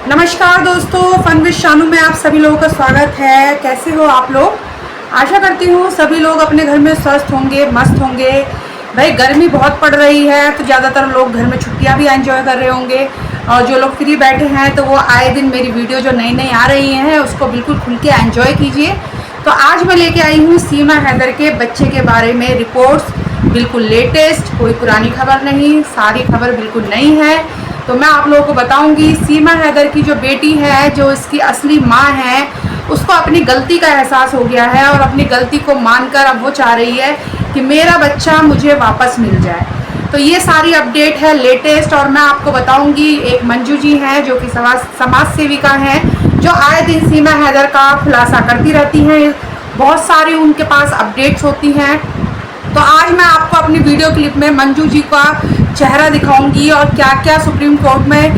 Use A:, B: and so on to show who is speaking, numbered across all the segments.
A: नमस्कार दोस्तों, fun with Shanu में आप सभी लोगों का स्वागत है। कैसे हो आप लोग? आशा करती हूँ सभी लोग अपने घर में स्वस्थ होंगे, मस्त होंगे। भाई गर्मी बहुत पड़ रही है तो ज़्यादातर लोग घर में छुट्टियाँ भी एंजॉय कर रहे होंगे, और जो लोग फ्री बैठे हैं तो वो आए दिन मेरी वीडियो जो नई नई आ रही हैं उसको बिल्कुल खुल के एंजॉय कीजिए। तो आज मैं लेके आई हूँ सीमा हैदर के बच्चे के बारे में रिपोर्ट्स, बिल्कुल लेटेस्ट, कोई पुरानी खबर नहीं, सारी खबर बिल्कुल नई है। तो मैं आप लोगों को बताऊंगी सीमा हैदर की जो बेटी है, जो इसकी असली माँ है, उसको अपनी गलती का एहसास हो गया है और अपनी गलती को मानकर अब वो चाह रही है कि मेरा बच्चा मुझे वापस मिल जाए। तो ये सारी अपडेट है लेटेस्ट, और मैं आपको बताऊंगी एक मंजू जी हैं जो कि समाज सेविका हैं, जो आए दिन सीमा हैदर का खुलासा करती रहती हैं। बहुत सारी उनके पास अपडेट्स होती हैं। तो आज मैं आपको अपनी वीडियो क्लिप में मंजू जी का चेहरा दिखाऊंगी और क्या क्या सुप्रीम कोर्ट में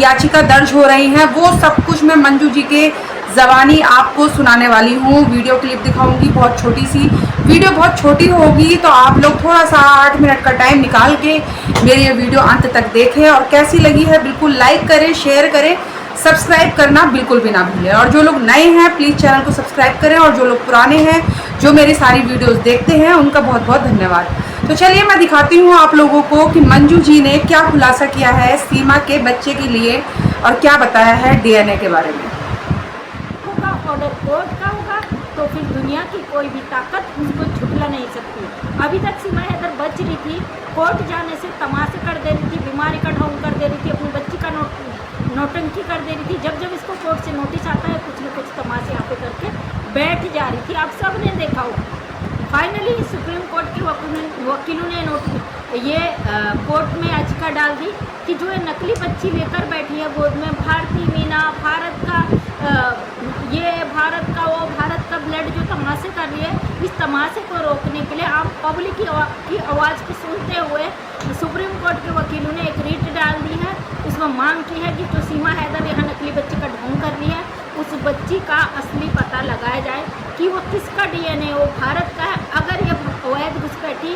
A: याचिका दर्ज हो रही हैं, वो सब कुछ मैं मंजू जी के ज़बानी आपको सुनाने वाली हूँ। वीडियो क्लिप दिखाऊंगी, बहुत छोटी सी वीडियो, बहुत छोटी होगी, तो आप लोग थोड़ा सा 8 मिनट का टाइम निकाल के मेरी ये वीडियो अंत तक देखें, और कैसी लगी है बिल्कुल लाइक करें, शेयर करें, सब्सक्राइब करना बिल्कुल भी ना भूलें। और जो लोग नए हैं प्लीज़ चैनल को सब्सक्राइब करें, और जो लोग पुराने हैं जो मेरी सारी वीडियोस देखते हैं उनका बहुत बहुत धन्यवाद। तो चलिए मैं दिखाती हूँ आप लोगों को कि मंजू जी ने क्या खुलासा किया है सीमा के बच्चे के लिए और क्या बताया है डीएनए के बारे में।
B: होगा ऑर्डर कोर्ट का होगा तो फिर दुनिया की कोई भी ताकत उसको झुकला नहीं सकती। अभी तक सीमा हैदर बच रही थी, कोर्ट जाने से तमाशे कर दे रही थी, बीमारी का ढोंग कर दे रही थी, अपनी बच्ची का नौटंकी कर दे रही थी। जब जब इसको कोर्ट से नोटिस आता है कुछ न कुछ तमाशे यहाँ पे करके बैठ जा रही थी। आप सब ने देखा होगा। फाइनली सुप्रीम कोर्ट के वकीलों ने कोर्ट में याचिका डाल दी कि जो ये नकली बच्ची लेकर बैठी है गोद में, भारतीय मीना, भारत का वो भारत का ब्लड जो तमाशे कर रही है, इस तमाशे को रोकने के लिए आम पब्लिक की आवाज़ को सुनते हुए सुप्रीम कोर्ट के वकीलों ने एक रीट डाल दी है। उसमें मांग की है कि जो सीमा हैदर यहाँ नकली बच्ची का ढोंग कर रही है, उस बच्ची का असली पता लगाया जाए कि वो किसका डीएनए वो भारत का है। अगर ये अवैध घुसपैठी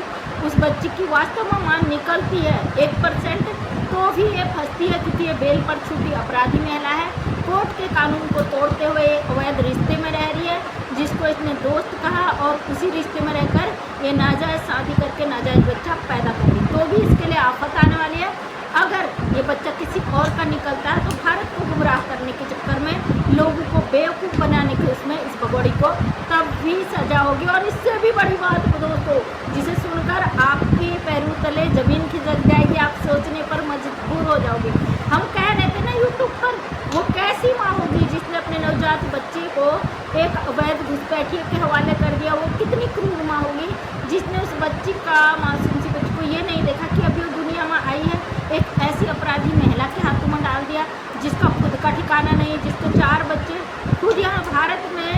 B: उस बच्ची की वास्तव में मान निकलती है 1% तो भी ये फंसती है, क्योंकि ये बेल पर छूटी अपराधी महिला है। कोर्ट के कानून को तोड़ते हुए अवैध रिश्ते में रह रही है, जिसको इसने दोस्त कहा, और उसी रिश्ते में रहकर ये नाजायज़ शादी करके नाजायज़ बच्चा पैदा कर रही, तो भी इसके लिए आफत आने वाली है। अगर ये बच्चा किसी और का निकलता है तो भारत को गुमराह करने के चक्कर में, लोगों को बेवकूफ़ बनाने के उसमें इस भगोड़ी को तब भी सजा होगी। और इससे भी बड़ी बात दोस्तों, जिसे सुनकर आपके पैरों तले ज़मीन खिसक जाएगी, आप सोचने पर मजबूर हो जाओगे। हम कह रहे थे ना यूट्यूब पर, वो कैसी माँ होगी जिसने अपने नवजात बच्चे को एक अवैध घुसपैठिए के हवाले कर दिया। वो कितनी क्रूर माँ होगी जिसने उस बच्ची का, मासूम सी बच्ची को ये नहीं देखा कि अभी वो दुनिया में आई है, एक ऐसी अपराधी महिला के हाथों में डाल दिया जिसका खुद का ठिकाना नहीं, जिसके 4 बच्चे खुद यहाँ भारत में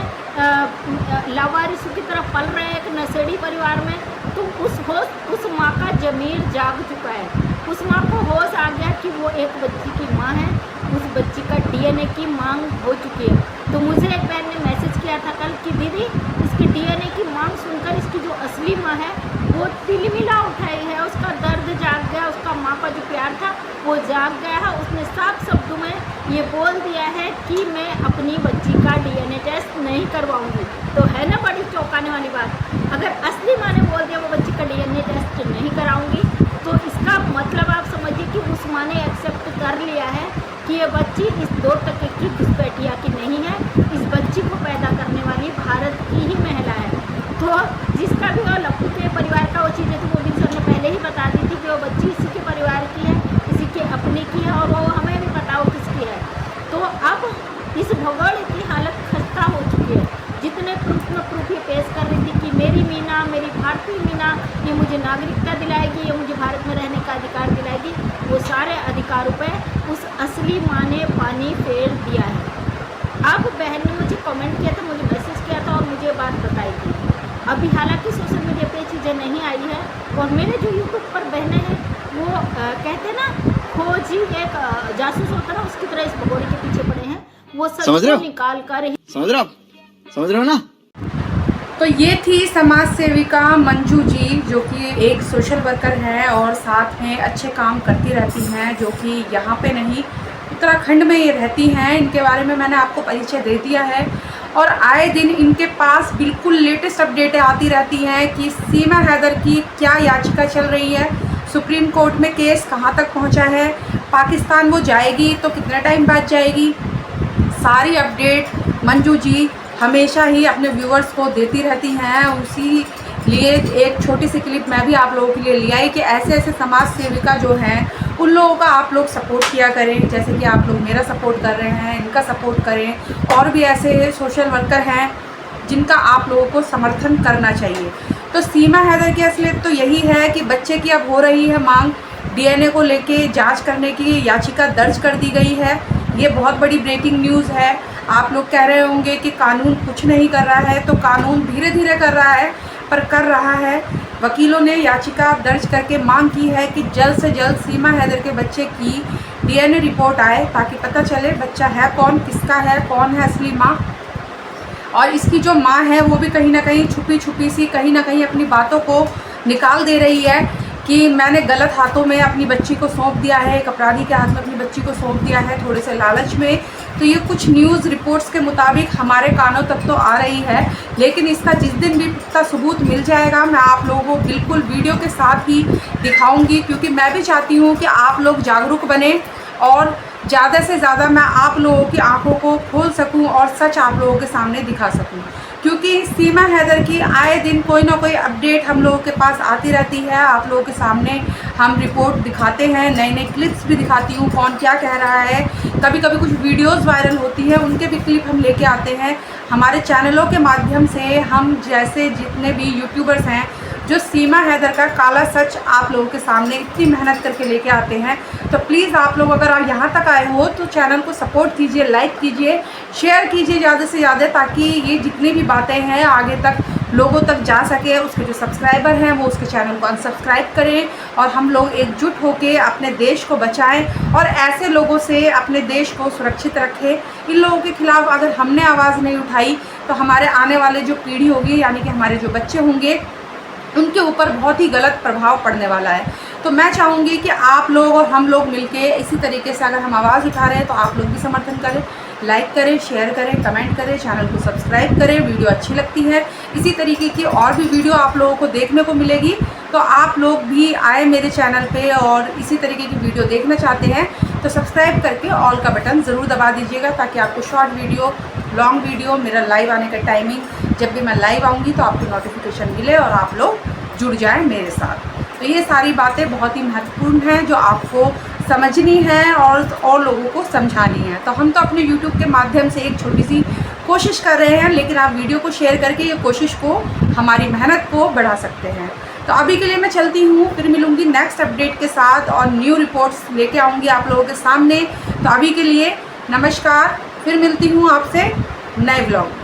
B: लावारिसों की तरफ पल रहे हैं, एक नशेड़ी परिवार में। तो उस माँ का ज़मीर जाग चुका है, उस माँ को होश आ गया कि वो एक बच्ची की माँ है, उस बच्ची का डीएनए की मांग हो चुकी है। तो मुझे एक बहन ने मैसेज किया था कल कि दीदी इसकी डीएनए की मांग सुनकर इसकी जो असली माँ है वो तिलमिला उठाई है, उसका दर्द जाग गया, उसका माँ का जो प्यार था वो जाग गया है। उसने साफ शब्दों में ये बोल दिया है कि मैं अपनी बच्ची का डीएनए टेस्ट नहीं करवाऊंगी। तो है ना बड़ी चौंकाने वाली बात। अगर असली माँ ने बोल दिया वो बच्ची का डीएनए टेस्ट नहीं कराऊंगी, तो इसका मतलब आप समझिए कि उस माँ ने एक्सेप्ट कर लिया है कि ये बच्ची इस 2% की घुसपैठिया की नहीं है, इस बच्ची को पैदा करने वाली भारत की ही महिला है। तो जिसका भी वो लप्पू के परिवार का वो चीज़ें थी वो भी सर ने पहले ही बता दी थी कि वो बच्ची इसी के परिवार की है, इसी के अपने की है, और वो हमें भी पता हो किसकी है। तो अब इस भगोड़े की हालत खस्ता हो चुकी है। जितने प्रूफ ये पेश कर रही थी कि मेरी मीना, मेरी भारतीय मीना, ये मुझे नागरिकता दिलाएगी, ये मुझे भारत में रहने का अधिकार दिलाएगी, वो सारे अधिकारों पर उस असली माँ ने पानी फेर दिया है। अब बहन ने मुझे कमेंट किया था, मुझे मैसेज किया था और मुझे बात बताई थी। अभी हालांकि सोशल मीडिया पे चीज़ें नहीं आई है, और मेरे जो यूट्यूब पर बहनें हैं वो कहते हैं ना खोजी एक जासूस होता है ना, उसकी तरह इस भगोड़े के पीछे पड़े हैं। वो सच को निकाल कर ही
C: समझ रहे हो ना।
A: तो ये थी समाज सेविका मंजू जी, जो कि एक सोशल वर्कर है और साथ में अच्छे काम करती रहती हैं, जो कि यहाँ पे नहीं उत्तराखंड में ये रहती हैं। इनके बारे में मैंने आपको परिचय दे दिया है और आए दिन इनके पास बिल्कुल लेटेस्ट अपडेटें आती रहती हैं कि सीमा हैदर की क्या याचिका चल रही है, सुप्रीम कोर्ट में केस कहाँ तक पहुँचा है, पाकिस्तान वो जाएगी तो कितने टाइम बाद जाएगी। सारी अपडेट मंजू जी हमेशा ही अपने व्यूअर्स को देती रहती हैं। उसी लिए एक छोटी सी क्लिप मैं भी आप लोगों के लिए ले आई कि ऐसे ऐसे समाज सेविका जो हैं उन लोगों का आप लोग सपोर्ट किया करें, जैसे कि आप लोग मेरा सपोर्ट कर रहे हैं, इनका सपोर्ट करें। और भी ऐसे सोशल वर्कर हैं जिनका आप लोगों को समर्थन करना चाहिए। तो सीमा हैदर की असलियत तो यही है कि बच्चे की अब हो रही है मांग, DNA को लेके जांच करने की याचिका दर्ज कर दी गई है। ये बहुत बड़ी ब्रेकिंग न्यूज़ है। आप लोग कह रहे होंगे कि कानून कुछ नहीं कर रहा है, तो कानून धीरे धीरे कर रहा है, पर कर रहा है। वकीलों ने याचिका दर्ज करके मांग की है कि जल्द से जल्द सीमा हैदर के बच्चे की DNA रिपोर्ट आए ताकि पता चले बच्चा है कौन, किसका है, कौन है असली माँ। और इसकी जो माँ है वो भी कहीं ना कहीं छुपी छुपी सी कहीं ना कहीं अपनी बातों को निकाल दे रही है कि मैंने गलत हाथों में अपनी बच्ची को सौंप दिया है, एक अपराधी के हाथ में अपनी बच्ची को सौंप दिया है थोड़े से लालच में। तो ये कुछ न्यूज़ रिपोर्ट्स के मुताबिक हमारे कानों तक तो आ रही है, लेकिन इसका जिस दिन भी पुख्ता सबूत मिल जाएगा मैं आप लोगों को बिल्कुल वीडियो के साथ ही दिखाऊंगी, क्योंकि मैं भी चाहती हूँ कि आप लोग जागरूक बने और ज़्यादा से ज़्यादा मैं आप लोगों की आंखों को खोल सकूं और सच आप लोगों के सामने दिखा सकूं। क्योंकि सीमा हैदर की आए दिन कोई ना कोई अपडेट हम लोगों के पास आती रहती है। आप लोगों के सामने हम रिपोर्ट दिखाते हैं, नए नए क्लिप्स भी दिखाती हूँ कौन क्या कह रहा है। कभी कभी कुछ वीडियोस वायरल होती हैं, उनके भी क्लिप हम लेके आते हैं। हमारे चैनलों के माध्यम से हम जैसे जितने भी यूट्यूबर्स हैं जो सीमा हैदर का काला सच आप लोगों के सामने इतनी मेहनत करके लेके आते हैं। तो प्लीज़ आप लोग अगर आप यहाँ तक आए हो तो चैनल को सपोर्ट कीजिए, लाइक कीजिए, शेयर कीजिए ज़्यादा से ज़्यादा, ताकि ये जितनी भी बातें हैं आगे तक लोगों तक जा सके। उसके जो सब्सक्राइबर हैं वो उसके चैनल को अनसब्सक्राइब करें और हम लोग एकजुट होकर अपने देश को बचाएं और ऐसे लोगों से अपने देश को सुरक्षित रखें। इन लोगों के खिलाफ़ अगर हमने आवाज़ नहीं उठाई तो हमारे आने वाले जो पीढ़ी होगी, यानी कि हमारे जो बच्चे होंगे, उनके ऊपर बहुत ही गलत प्रभाव पड़ने वाला है। तो मैं चाहूँगी कि आप लोग और हम लोग मिलके इसी तरीके से अगर हम आवाज़ उठा रहे हैं तो आप लोग भी समर्थन करें, लाइक करें, शेयर करें, कमेंट करें, चैनल को सब्सक्राइब करें। वीडियो अच्छी लगती है इसी तरीके की और भी वीडियो आप लोगों को देखने को मिलेगी, तो आप लोग भी आए मेरे चैनल पे और इसी तरीके की वीडियो देखना चाहते हैं तो सब्सक्राइब करके ऑल का बटन ज़रूर दबा दीजिएगा, ताकि आपको शॉर्ट वीडियो, लॉन्ग वीडियो, मेरा लाइव आने का टाइमिंग, जब भी मैं लाइव आऊँगी तो आपको नोटिफिकेशन मिले और आप लोग जुड़ जाएं मेरे साथ। तो ये सारी बातें बहुत ही महत्वपूर्ण हैं जो आपको समझनी है और लोगों को समझानी है। तो हम तो अपने YouTube के माध्यम से एक छोटी सी कोशिश कर रहे हैं, लेकिन आप वीडियो को शेयर करके ये कोशिश को, हमारी मेहनत को बढ़ा सकते हैं। तो अभी के लिए मैं चलती हूँ, फिर मिलूँगी नेक्स्ट अपडेट के साथ और न्यू रिपोर्ट्स लेके आऊँगी आप लोगों के सामने। तो अभी के लिए नमस्कार, फिर मिलती हूँ आपसे नए ब्लॉग।